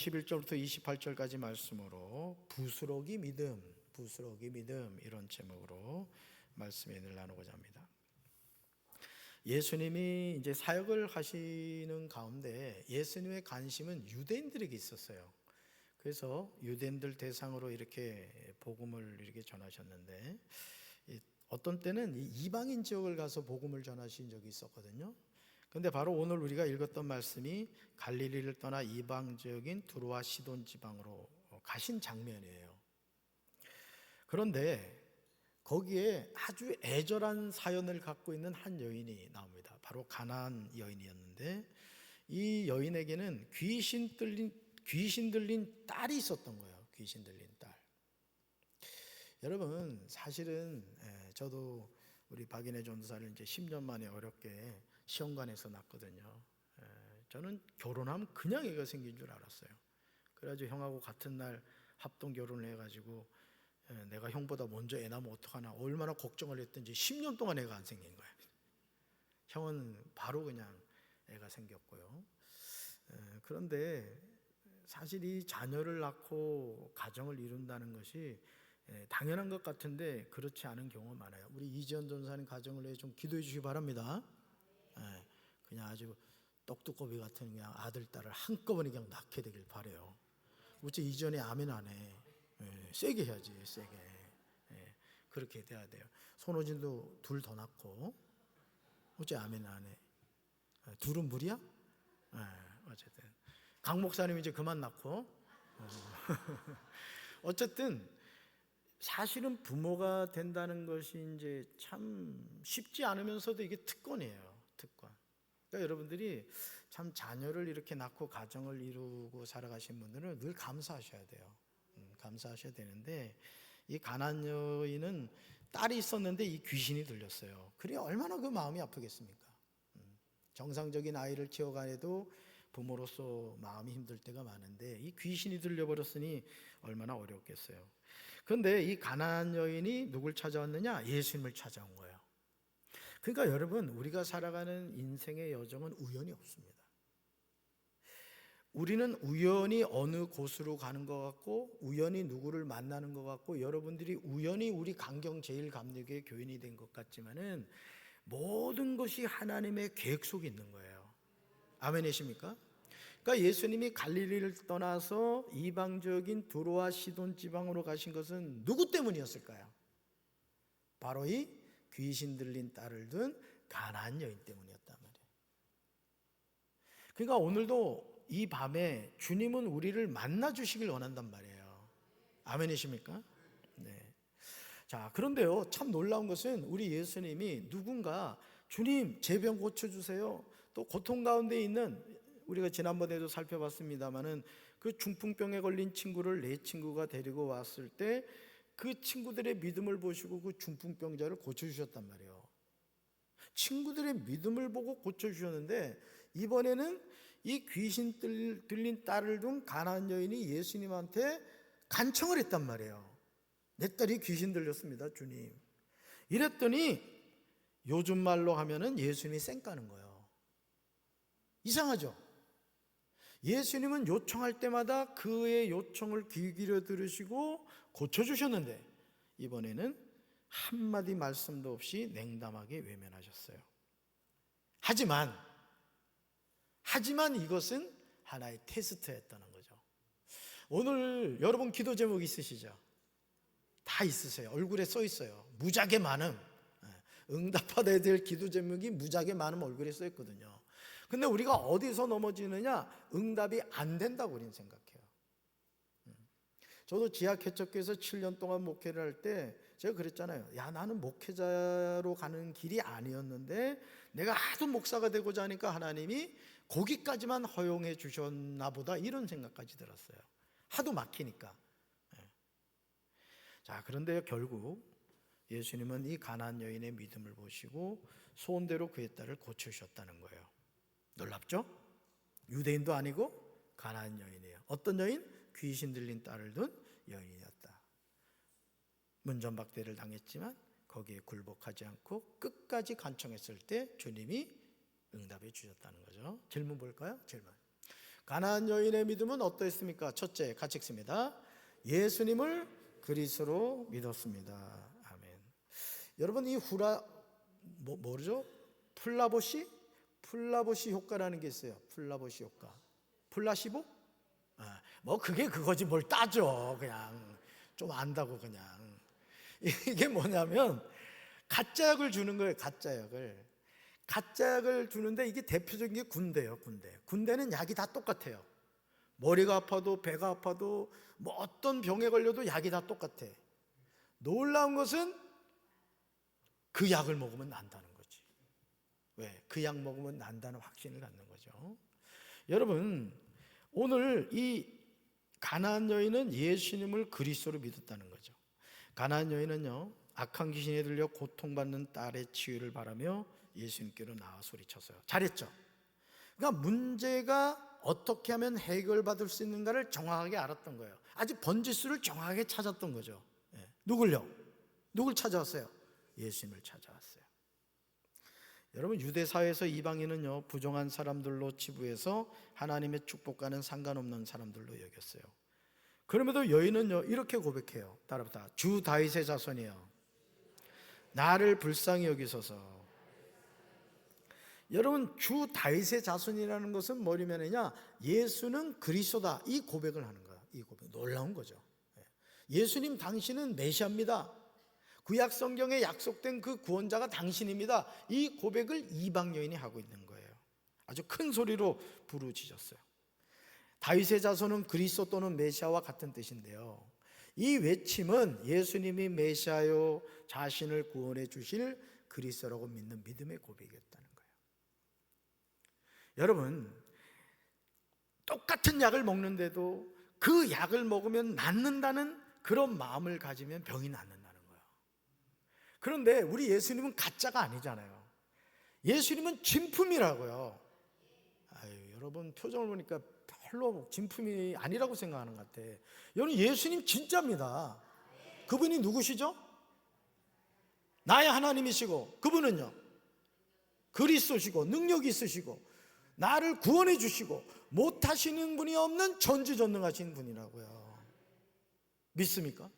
11절부터 28절까지 말씀으로 부스러기 믿음 이런 제목으로 말씀을 나누고자 합니다. 예수님이 이제 사역을 하시는 가운데 예수님의 관심은 유대인들에게 있었어요. 그래서 유대인들 대상으로 이렇게 복음을 이렇게 전하셨는데, 어떤 때는 이방인 지역을 가서 복음을 전하신 적이 있었거든요. 그런데 바로 오늘 우리가 읽었던 말씀이 갈릴리를 떠나 이방 지역인 두로와 시돈 지방으로 가신 장면이에요. 그런데 거기에 아주 애절한 사연을 갖고 있는 한 여인이 나옵니다. 바로 가나안 여인이었는데, 이 여인에게는 귀신 들린 딸이 있었던 거예요. 귀신 들린 딸. 여러분, 사실은 저도 우리 박인혜 전도사를 이제 10년 만에 어렵게 시험관에서 낳거든요. 저는 결혼하면 그냥 애가 생긴 줄 알았어요. 그래가지고 형하고 같은 날 합동 결혼을 해가지고 내가 형보다 먼저 애 낳으면 어떡하나 얼마나 걱정을 했던지 10년 동안 애가 안 생긴 거예요. 형은 바로 그냥 애가 생겼고요. 그런데 사실 이 자녀를 낳고 가정을 이룬다는 것이 당연한 것 같은데 그렇지 않은 경우가 많아요. 우리 이지연 전사님 가정을 위해 좀 기도해 주시기 바랍니다. 그냥 아주 똑똑고비 같은 그냥 아들 딸을 한꺼번에 그냥 낳게 되길 바라요. 어째 이전에 아멘 안 해. 세게 해야지, 세게. 그렇게 돼야 돼요. 손호진도 둘 더 낳고 어째 아멘 안 해. 둘은 무리야? 어쨌든 강 목사님 이제 그만 낳고. 어쨌든 사실은 부모가 된다는 것이 이제 참 쉽지 않으면서도 이게 특권이에요. 특권. 그러니까 여러분들이 참 자녀를 이렇게 낳고 가정을 이루고 살아가신 분들은 늘 감사하셔야 돼요. 감사하셔야 되는데, 이 가나안 여인은 딸이 있었는데 이 귀신이 들렸어요. 그래 얼마나 그 마음이 아프겠습니까? 정상적인 아이를 키워가도 부모로서 마음이 힘들 때가 많은데 이 귀신이 들려버렸으니 얼마나 어렵겠어요. 그런데 이 가나안 여인이 누굴 찾아왔느냐? 예수님을 찾아온 거예요. 그러니까 여러분, 우리가 살아가는 인생의 여정은 우연이 없습니다. 우리는 우연히 어느 곳으로 가는 것 같고 우연히 누구를 만나는 것 같고 여러분들이 우연히 우리 강경제일감리교회 교인이 된 것 같지만은 모든 것이 하나님의 계획 속에 있는 거예요. 아멘이십니까? 그러니까 예수님이 갈릴리를 떠나서 이방적인 두로와 시돈 지방으로 가신 것은 누구 때문이었을까요? 바로 이 귀신 들린 딸을 둔 가나안 여인 때문이었단 말이에요. 그러니까 오늘도 이 밤에 주님은 우리를 만나 주시길 원한단 말이에요. 아멘이십니까? 네. 자, 그런데요, 참 놀라운 것은 우리 예수님이 누군가 주님 제 병 고쳐주세요, 또 고통 가운데 있는, 우리가 지난번에도 살펴봤습니다마는 그 중풍병에 걸린 친구를 내 친구가 데리고 왔을 때 그 친구들의 믿음을 보시고 그 중풍병자를 고쳐주셨단 말이에요. 친구들의 믿음을 보고 고쳐주셨는데 이번에는 이 귀신 들린 딸을 둔 가나안 여인이 예수님한테 간청을 했단 말이에요. 내 딸이 귀신 들렸습니다, 주님. 이랬더니 요즘 말로 하면은 예수님이 쌩까는 거예요. 이상하죠? 예수님은 요청할 때마다 그의 요청을 귀 기울여 들으시고 고쳐주셨는데 이번에는 한마디 말씀도 없이 냉담하게 외면하셨어요. 하지만 이것은 하나의 테스트였다는 거죠. 오늘 여러분 기도 제목 있으시죠? 다 있으세요. 얼굴에 써 있어요. 무지하게 많음. 응답받아야 될 기도 제목이 무지하게 많음 얼굴에 써 있거든요. 근데 우리가 어디서 넘어지느냐? 응답이 안 된다고 우리는 생각해요. 저도 지하 개척교회에서 7년 동안 목회를 할 때 제가 그랬잖아요. 야, 나는 목회자로 가는 길이 아니었는데 내가 하도 목사가 되고자 하니까 하나님이 거기까지만 허용해 주셨나 보다, 이런 생각까지 들었어요. 하도 막히니까. 자, 그런데 결국 예수님은 이 가나안 여인의 믿음을 보시고 소원대로 그의 딸을 고쳐주셨다는 거예요. 놀랍죠? 유대인도 아니고 가나안 여인이에요. 어떤 여인? 귀신 들린 딸을 둔 여인이었다. 문전박대를 당했지만 거기에 굴복하지 않고 끝까지 간청했을 때 주님이 응답해 주셨다는 거죠. 질문 볼까요? 질문. 가나안 여인의 믿음은 어떠했습니까? 첫째, 같이 읽습니다. 예수님을 그리스도로 믿었습니다. 아멘. 여러분, 이 뭐죠? 플라보시 효과라는 게 있어요. 플라보시 효과. 플라시보? 뭐 그게 그거지 뭘 따져. 그냥 좀 안다고 그냥. 이게 뭐냐면 가짜 약을 주는 거예요. 가짜 약을 주는데 이게 대표적인 게 군대예요. 군대는 약이 다 똑같아요. 머리가 아파도 배가 아파도 뭐 어떤 병에 걸려도 약이 다 똑같아. 놀라운 것은 그 약을 먹으면 난다는 거지. 왜? 그 약 먹으면 난다는 확신을 갖는 거죠. 여러분, 오늘 이 가나안 여인은 예수님을 그리스도로 믿었다는 거죠. 가나안 여인은요, 악한 귀신에 들려 고통받는 딸의 치유를 바라며 예수님께로 나와 소리쳤어요. 잘했죠. 그러니까 문제가 어떻게 하면 해결받을 수 있는가를 정확하게 알았던 거예요. 아주 번지수를 정확하게 찾았던 거죠. 누굴요? 누굴 찾아왔어요? 예수님을 찾아왔어요. 여러분, 유대 사회에서 이방인은요, 부정한 사람들로 치부해서 하나님의 축복과는 상관없는 사람들로 여겼어요. 그럼에도 여인은요, 이렇게 고백해요. 따라합시다. 주 다윗의 자손이여, 나를 불쌍히 여기소서. 여러분, 주 다윗의 자손이라는 것은 뭐냐면요, 예수는 그리스도다, 이 고백을 하는 거야. 이 고백 놀라운 거죠. 예수님 당신은 메시아입니다. 구약 성경에 약속된 그 구원자가 당신입니다. 이 고백을 이방 여인이 하고 있는 거예요. 아주 큰 소리로 부르짖었어요. 다윗의 자손은 그리스도 또는 메시아와 같은 뜻인데요, 이 외침은 예수님이 메시아요 자신을 구원해 주실 그리스도라고 믿는 믿음의 고백이었다는 거예요. 여러분, 똑같은 약을 먹는데도 그 약을 먹으면 낫는다는 그런 마음을 가지면 병이 낫는다는 거예요. 그런데 우리 예수님은 가짜가 아니잖아요. 예수님은 진품이라고요. 여러분 표정을 보니까 별로 진품이 아니라고 생각하는 것 같아. 여러분, 예수님 진짜입니다. 그분이 누구시죠? 나의 하나님이시고, 그분은요 그리스도시고 능력이 있으시고 나를 구원해 주시고 못하시는 분이 없는 전지전능하신 분이라고요. 믿습니까?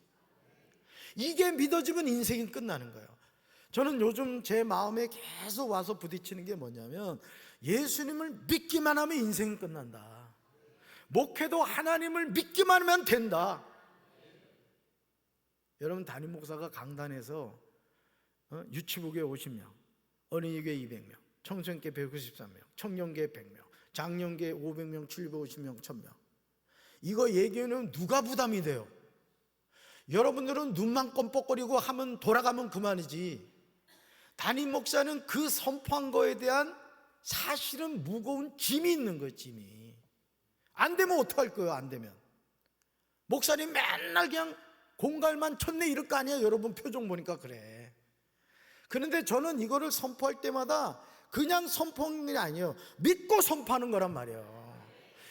이게 믿어지면 인생이 끝나는 거예요. 저는 요즘 제 마음에 계속 와서 부딪히는 게 뭐냐면, 예수님을 믿기만 하면 인생은 끝난다. 목회도 하나님을 믿기만 하면 된다. 여러분, 담임 목사가 강단에서 유치부교회 50명, 어린이교회 200명, 청소년교회 193명, 청년교회 100명, 장년교회 500명, 750명, 1000명, 이거 얘기하면 누가 부담이 돼요? 여러분들은 눈만 껌뻑거리고 하면 돌아가면 그만이지. 담임 목사는 그 선포한 거에 대한 사실은 무거운 짐이 있는 거예요. 짐이. 안 되면 어떡할 거예요? 안 되면 목사님 맨날 그냥 공갈만 쳤네 이럴 거 아니에요. 여러분 표정 보니까 그래. 그런데 저는 이거를 선포할 때마다 그냥 선포하는 게 아니에요. 믿고 선포하는 거란 말이에요.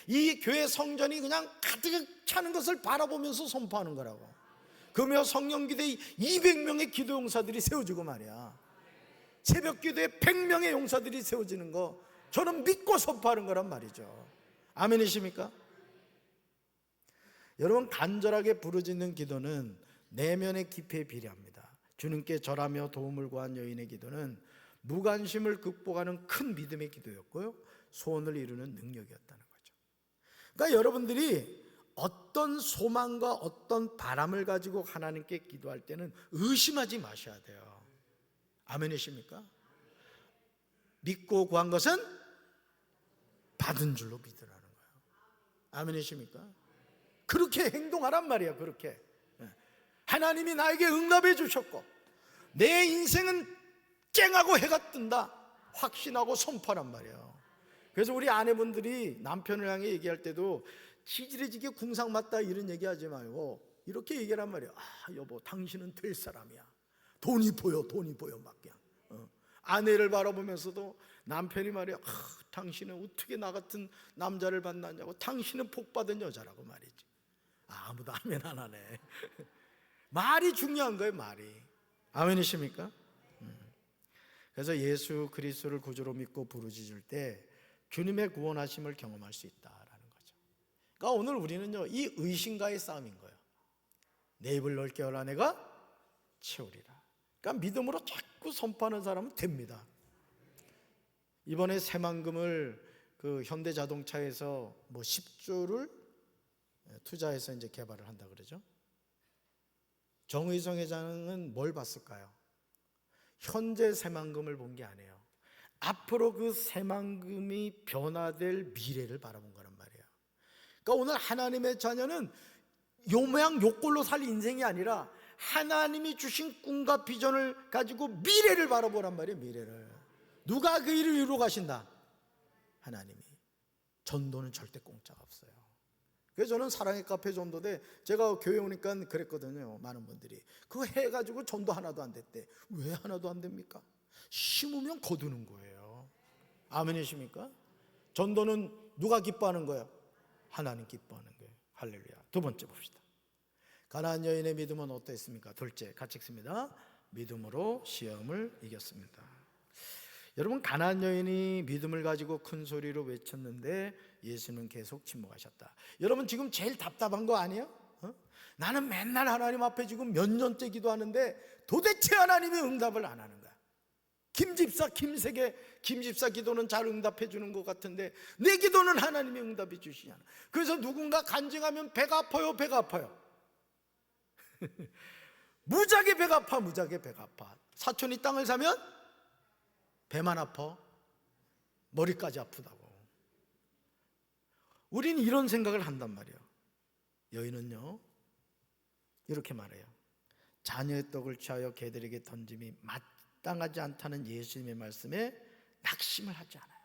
이 교회 성전이 그냥 가득 차는 것을 바라보면서 선포하는 거라고. 그러며 성령기도에 200명의 기도 용사들이 세워지고 말이야, 새벽 기도에 100명의 용사들이 세워지는 거, 저는 믿고 선포하는 거란 말이죠. 아멘이십니까? 여러분, 간절하게 부르짖는 기도는 내면의 깊이에 비례합니다. 주님께 절하며 도움을 구한 여인의 기도는 무관심을 극복하는 큰 믿음의 기도였고요, 소원을 이루는 능력이었다는 거죠. 그러니까 여러분들이 어떤 소망과 어떤 바람을 가지고 하나님께 기도할 때는 의심하지 마셔야 돼요. 아멘이십니까? 믿고 구한 것은 받은 줄로 믿으라는 거예요. 아멘이십니까? 그렇게 행동하란 말이야. 그렇게 하나님이 나에게 응답해 주셨고 내 인생은 쨍하고 해가 뜬다 확신하고 선포란 말이에요. 그래서 우리 아내분들이 남편을 향해 얘기할 때도 지지리지게 궁상 맞다 이런 얘기하지 말고 이렇게 얘기하란 말이에요. 아, 여보, 당신은 될 사람이야. 돈이 보여 막 그냥. 아내를 바라보면서도 남편이 말이야, 당신은 어떻게 나 같은 남자를 만났냐고, 당신은 복받은 여자라고 말이지. 아무도 아멘 안 하네. 말이 중요한 거예요, 말이. 아멘이십니까? 그래서 예수 그리스도를 구주로 믿고 부르짖을 때 주님의 구원하심을 경험할 수 있다라는 거예요. 그러니까 오늘 우리는요, 이 의심과의 싸움인 거예요. 내 입을 넓게 열라 내가 채우리라. 그러니까 믿음으로 자꾸 선포하는 사람은 됩니다. 이번에 새만금을 그 현대자동차에서 뭐 10조를 투자해서 이제 개발을 한다 그러죠. 정의성 회장은 뭘 봤을까요? 현재 새만금을 본 게 아니에요. 앞으로 그 새만금이 변화될 미래를 바라본 거란 말이에요. 그러니까 오늘 하나님의 자녀는 요 모양 요 꼴로 살 인생이 아니라 하나님이 주신 꿈과 비전을 가지고 미래를 바라보란 말이에요. 미래를. 누가 그 일을 이루어 가신다? 하나님이. 전도는 절대 공짜가 없어요. 그래서 저는 사랑의 카페 전도대, 제가 교회 오니까 그랬거든요. 많은 분들이 그거 해가지고 전도 하나도 안 됐대. 왜 하나도 안 됩니까? 심으면 거두는 거예요. 아멘이십니까? 전도는 누가 기뻐하는 거예요? 하나님 기뻐하는 거예요. 할렐루야. 두 번째 봅시다. 가나안 여인의 믿음은 어떠했습니까? 둘째, 같이 읽습니다. 믿음으로 시험을 이겼습니다. 여러분, 가나안 여인이 믿음을 가지고 큰 소리로 외쳤는데 예수는 계속 침묵하셨다. 여러분, 지금 제일 답답한 거 아니에요? 나는 맨날 하나님 앞에 지금 몇 년째 기도하는데 도대체 하나님이 응답을 안 하는 거야. 김집사 기도는 잘 응답해 주는 것 같은데 내 기도는 하나님이 응답해 주시지 않아. 그래서 누군가 간증하면 배가 아파요, 배가 아파요. 무지하게 배가 아파, 무지하게 배가 아파. 사촌이 땅을 사면 배만 아파, 머리까지 아프다고. 우린 이런 생각을 한단 말이에요. 여인은요 이렇게 말해요. 자녀의 떡을 취하여 개들에게 던짐이 마땅하지 않다는 예수님의 말씀에 낙심을 하지 않아요.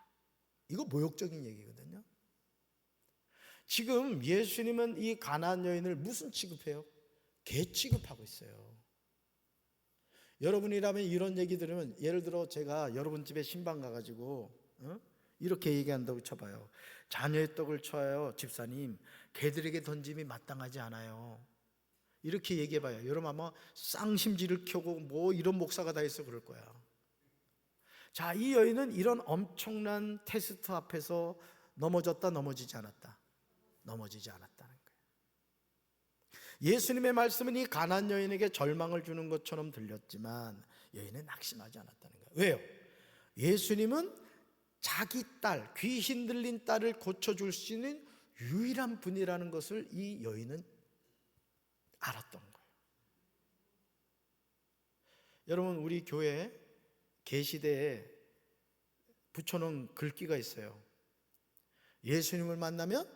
이거 모욕적인 얘기거든요. 지금 예수님은 이 가나안 여인을 무슨 취급해요? 개 취급하고 있어요. 여러분이라면 이런 얘기 들으면, 예를 들어 제가 여러분 집에 신방 가가지고 이렇게 얘기한다고 쳐봐요. 자녀의 떡을 쳐요, 집사님, 개들에게 던짐이 마땅하지 않아요. 이렇게 얘기해봐요. 여러분 아마 쌍심지를 켜고 뭐 이런 목사가 다 있어 그럴 거야. 자, 이 여인은 이런 엄청난 테스트 앞에서 넘어졌다, 넘어지지 않았다? 넘어지지 않았다는 거예요. 예수님의 말씀은 이 가나안 여인에게 절망을 주는 것처럼 들렸지만 여인은 낙심하지 않았다는 거예요. 왜요? 예수님은 자기 딸, 귀신 들린 딸을 고쳐줄 수 있는 유일한 분이라는 것을 이 여인은 알았던 거예요. 여러분, 우리 교회 계시대에 붙여놓은 글귀가 있어요. 예수님을 만나면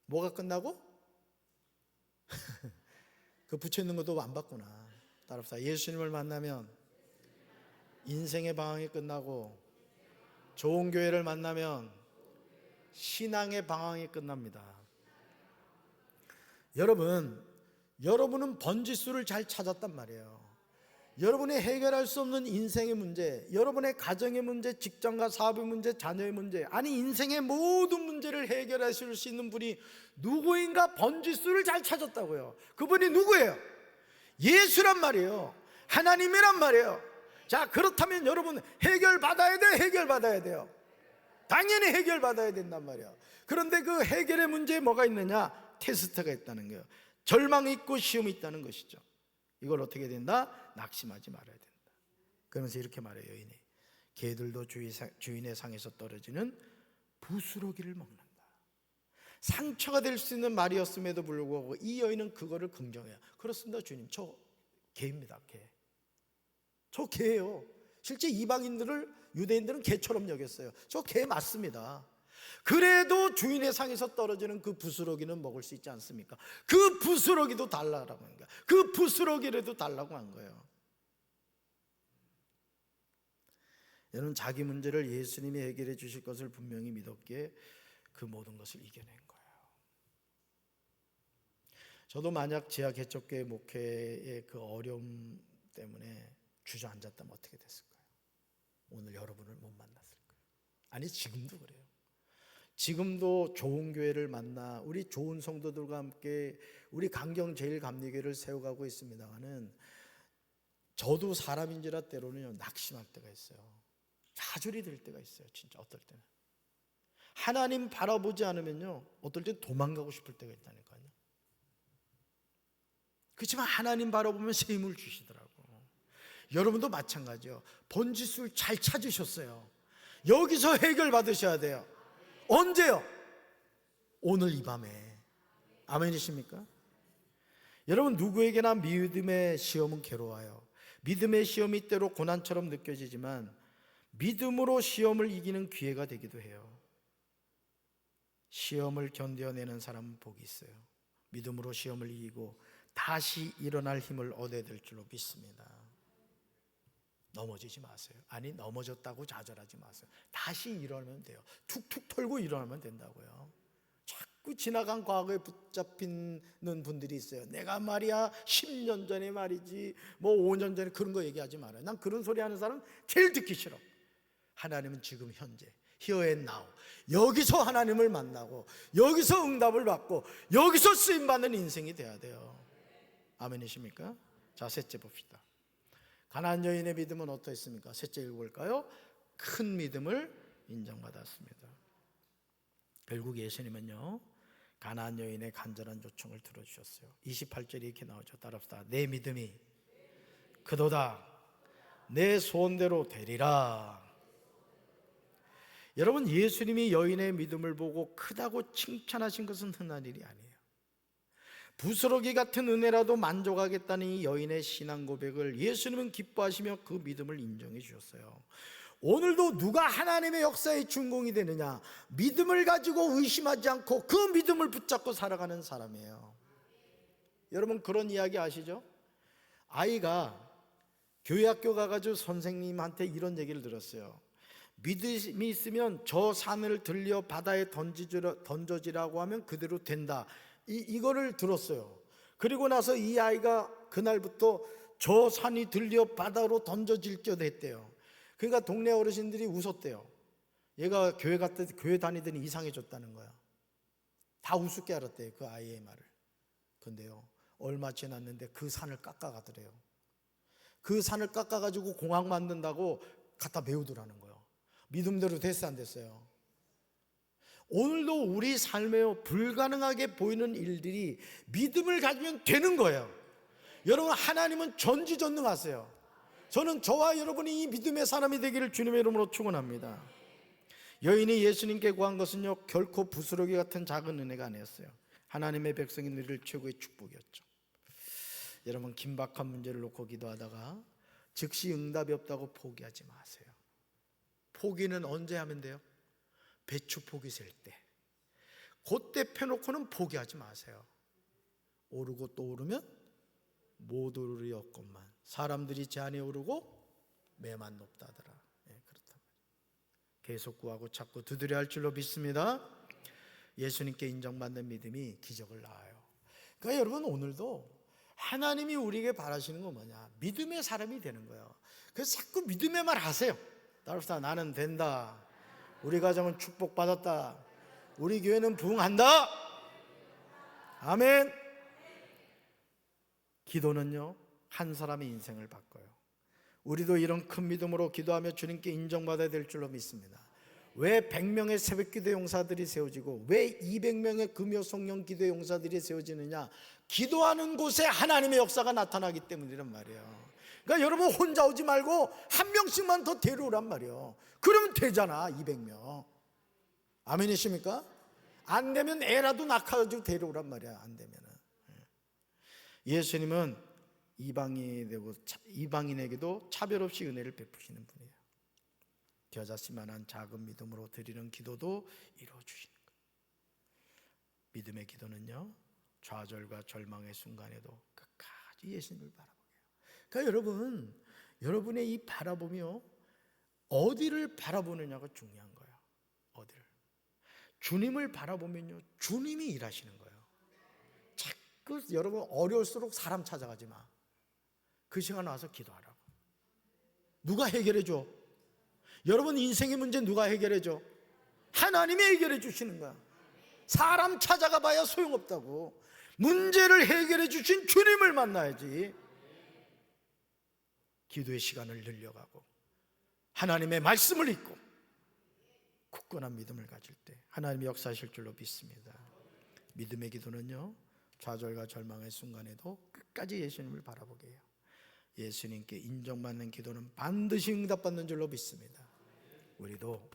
뭐가 끝나고? 그 붙여있는 것도 안 봤구나. 따라합시다. 예수님을 만나면 인생의 방황이 끝나고, 좋은 교회를 만나면 신앙의 방황이 끝납니다. 여러분은 번지수를 잘 찾았단 말이에요. 여러분이 해결할 수 없는 인생의 문제, 여러분의 가정의 문제, 직장과 사업의 문제, 자녀의 문제, 아니 인생의 모든 문제를 해결하실 수 있는 분이 누구인가 번지수를 잘 찾았다고요. 그분이 누구예요? 예수란 말이에요. 하나님이란 말이에요. 자, 그렇다면 여러분 해결받아야 돼, 해결받아야 돼요. 당연히 해결받아야 된단 말이에요. 그런데 그 해결의 문제에 뭐가 있느냐? 테스트가 있다는 거예요. 절망이 있고 시험이 있다는 것이죠. 이걸 어떻게 된다? 낙심하지 말아야 된다. 그러면서 이렇게 말해요. 여인이 개들도 주인의 상에서 떨어지는 부스러기를 먹는다. 상처가 될 수 있는 말이었음에도 불구하고 이 여인은 그거를 긍정해요. 그렇습니다 주님, 저 개입니다. 개. 저 개예요. 실제 이방인들을 유대인들은 개처럼 여겼어요. 저 개 맞습니다. 그래도 주인의 상에서 떨어지는 그 부스러기는 먹을 수 있지 않습니까? 그 부스러기도 달라고 하는 거야. 그 부스러기라도 달라고 한 거예요. 여러분, 자기 문제를 예수님이 해결해 주실 것을 분명히 믿었기에 그 모든 것을 이겨낸 거예요. 저도 만약 지하 개척교회 목회의 그 어려움 때문에 주저앉았다면 어떻게 됐을까요? 오늘 여러분을 못 만났을 거예요. 아니, 지금도 그래요. 지금도 좋은 교회를 만나 우리 좋은 성도들과 함께 우리 강경제일감리교회를 세워가고 있습니다만은 저도 사람인지라 때로는 낙심할 때가 있어요. 좌절이 될 때가 있어요. 진짜 어떨 때는 하나님 바라보지 않으면요, 어떨 때 도망가고 싶을 때가 있다니까요. 그렇지만 하나님 바라보면 새 힘을 주시더라고. 여러분도 마찬가지요. 번지수를 잘 찾으셨어요. 여기서 해결 받으셔야 돼요. 언제요? 오늘 이 밤에. 아멘이십니까? 여러분, 누구에게나 믿음의 시험은 괴로워요. 믿음의 시험이 때로 고난처럼 느껴지지만 믿음으로 시험을 이기는 기회가 되기도 해요. 시험을 견뎌내는 사람은 복이 있어요. 믿음으로 시험을 이기고 다시 일어날 힘을 얻어야 될 줄로 믿습니다. 넘어지지 마세요. 아니, 넘어졌다고 좌절하지 마세요. 다시 일어나면 돼요. 툭툭 털고 일어나면 된다고요. 자꾸 지나간 과거에 붙잡히는 분들이 있어요. 내가 말이야 10년 전에 말이지, 뭐 5년 전에, 그런 거 얘기하지 말아요. 난 그런 소리 하는 사람 제일 듣기 싫어. 하나님은 지금 현재, here and now, 여기서 하나님을 만나고 여기서 응답을 받고 여기서 쓰임받는 인생이 돼야 돼요. 아멘이십니까? 자, 셋째 봅시다. 가나안 여인의 믿음은 어떠했습니까? 셋째 읽어볼까요? 큰 믿음을 인정받았습니다. 결국 예수님은요, 가나안 여인의 간절한 요청을 들어주셨어요. 28절에 이렇게 나오죠. 따라합시다. 내 믿음이 그도다. 내 소원대로 되리라. 여러분, 예수님이 여인의 믿음을 보고 크다고 칭찬하신 것은 흔한 일이 아니에요. 부스러기 같은 은혜라도 만족하겠다는 이 여인의 신앙 고백을 예수님은 기뻐하시며 그 믿음을 인정해 주셨어요. 오늘도 누가 하나님의 역사의 주인공이 되느냐, 믿음을 가지고 의심하지 않고 그 믿음을 붙잡고 살아가는 사람이에요. 여러분, 그런 이야기 아시죠? 아이가 교회 학교 가가지고 선생님한테 이런 얘기를 들었어요. 믿음이 있으면 저 산을 들려 바다에 던져지라고 하면 그대로 된다. 이거를 들었어요. 그리고 나서 이 아이가 그날부터 저 산이 들려 바다로 던져질 듯 했대요. 그러니까 동네 어르신들이 웃었대요. 얘가 교회 다니더니 이상해졌다는 거야. 다 우습게 알았대요, 그 아이의 말을. 근데요, 얼마 지났는데 그 산을 깎아가더래요. 그 산을 깎아가지고 공항 만든다고 갖다 메우더라는 거예요. 믿음대로 됐어, 안 됐어요? 오늘도 우리 삶에 불가능하게 보이는 일들이 믿음을 가지면 되는 거예요. 여러분, 하나님은 전지전능하세요. 저는 저와 여러분이 이 믿음의 사람이 되기를 주님의 이름으로 축원합니다. 여인이 예수님께 구한 것은요, 결코 부스러기 같은 작은 은혜가 아니었어요. 하나님의 백성이 누릴 최고의 축복이었죠. 여러분, 긴박한 문제를 놓고 기도하다가 즉시 응답이 없다고 포기하지 마세요. 포기는 언제 하면 돼요? 배추 포기 셀 때, 그때 펴놓고는 포기하지 마세요. 오르고 또 오르면 못 오르리었건만 사람들이 제한에 오르고 매만 높다 하더라. 그렇다. 계속 구하고 찾고 두드려 할 줄로 믿습니다. 예수님께 인정받는 믿음이 기적을 낳아요. 그러니까 여러분, 오늘도 하나님이 우리에게 바라시는 건 뭐냐? 믿음의 사람이 되는 거예요. 그래서 자꾸 믿음의 말 하세요. 따라서 나는 된다. 우리 가정은 축복받았다. 우리 교회는 부흥한다. 아멘. 기도는요, 한 사람의 인생을 바꿔요. 우리도 이런 큰 믿음으로 기도하며 주님께 인정받아야 될 줄로 믿습니다. 왜 100명의 새벽기도 용사들이 세워지고 왜 200명의 금요 성령 기도 용사들이 세워지느냐? 기도하는 곳에 하나님의 역사가 나타나기 때문이란 말이에요. 그러니까 여러분, 혼자 오지 말고 한 명씩만 더 데려오란 말이에요. 그러면 되잖아, 200명. 아멘이십니까? 안 되면 애라도 낳아가지고 데려오란 말이야, 안 되면은. 예수님은 이방인에게도 차별 없이 은혜를 베푸시는 분이에요. 겨자씨만한 작은 믿음으로 드리는 기도도 이루어주시는 거예요. 믿음의 기도는요, 좌절과 절망의 순간에도 끝까지 예수님을 바라보게 해요. 그러니까 여러분, 여러분의 이 바라보며 어디를 바라보느냐가 중요한 거예요. 어디를. 주님을 바라보면요, 주님이 일하시는 거예요. 자꾸 여러분, 어려울수록 사람 찾아가지 마. 그 시간 와서 기도하라고. 누가 해결해 줘? 여러분 인생의 문제 누가 해결해 줘? 하나님이 해결해 주시는 거야. 사람 찾아가 봐야 소용없다고. 문제를 해결해 주신 주님을 만나야지. 기도의 시간을 늘려가고 하나님의 말씀을 읽고 굳건한 믿음을 가질 때 하나님이 역사하실 줄로 믿습니다. 믿음의 기도는요, 좌절과 절망의 순간에도 끝까지 예수님을 바라보게 해요. 예수님께 인정받는 기도는 반드시 응답받는 줄로 믿습니다. 우리도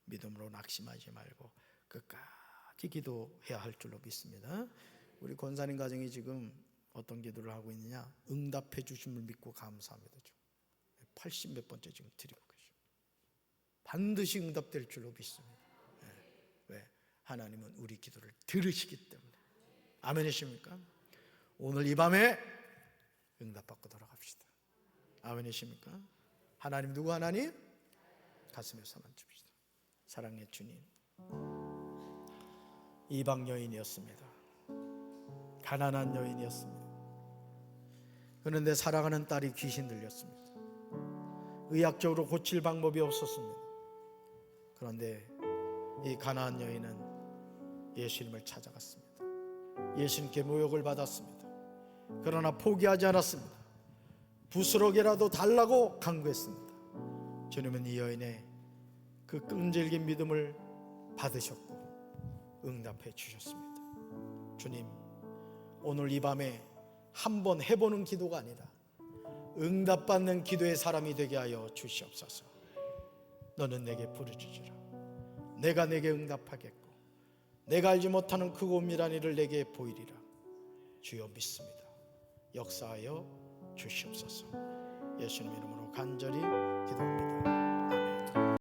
믿음으로 낙심하지 말고 끝까지 기도해야 할 줄로 믿습니다. 우리 권사님 가정이 지금 어떤 기도를 하고 있느냐? 응답해 주심을 믿고 감사합니다. 80몇 번째 지금 드리고 계십니다. 반드시 응답될 줄로 믿습니다. 왜? 하나님은 우리 기도를 들으시기 때문에. 아멘이십니까? 오늘 이 밤에 응답받고 돌아갑시다. 아멘이십니까? 하나님, 누구 하나님? 가슴에 손 얹읍시다. 사랑의 주님, 이방 여인이었습니다. 가난한 여인이었습니다. 그런데 사랑하는 딸이 귀신 들렸습니다. 의학적으로 고칠 방법이 없었습니다. 그런데 이 가난한 여인은 예수님을 찾아갔습니다. 예수님께 모욕을 받았습니다. 그러나 포기하지 않았습니다. 부스러기라도 달라고 간구했습니다. 주님은 이 여인의 그 끈질긴 믿음을 받으셨고 응답해 주셨습니다. 주님, 오늘 이 밤에 한번 해보는 기도가 아니라 응답받는 기도의 사람이 되게 하여 주시옵소서. 너는 내게 부르짖으라. 내가 내게 응답하겠고 내가 알지 못하는 크고 은밀한 일을 내게 보이리라. 주여 믿습니다. 역사하여 주시옵소서. 예수님 이름으로 간절히 기도합니다.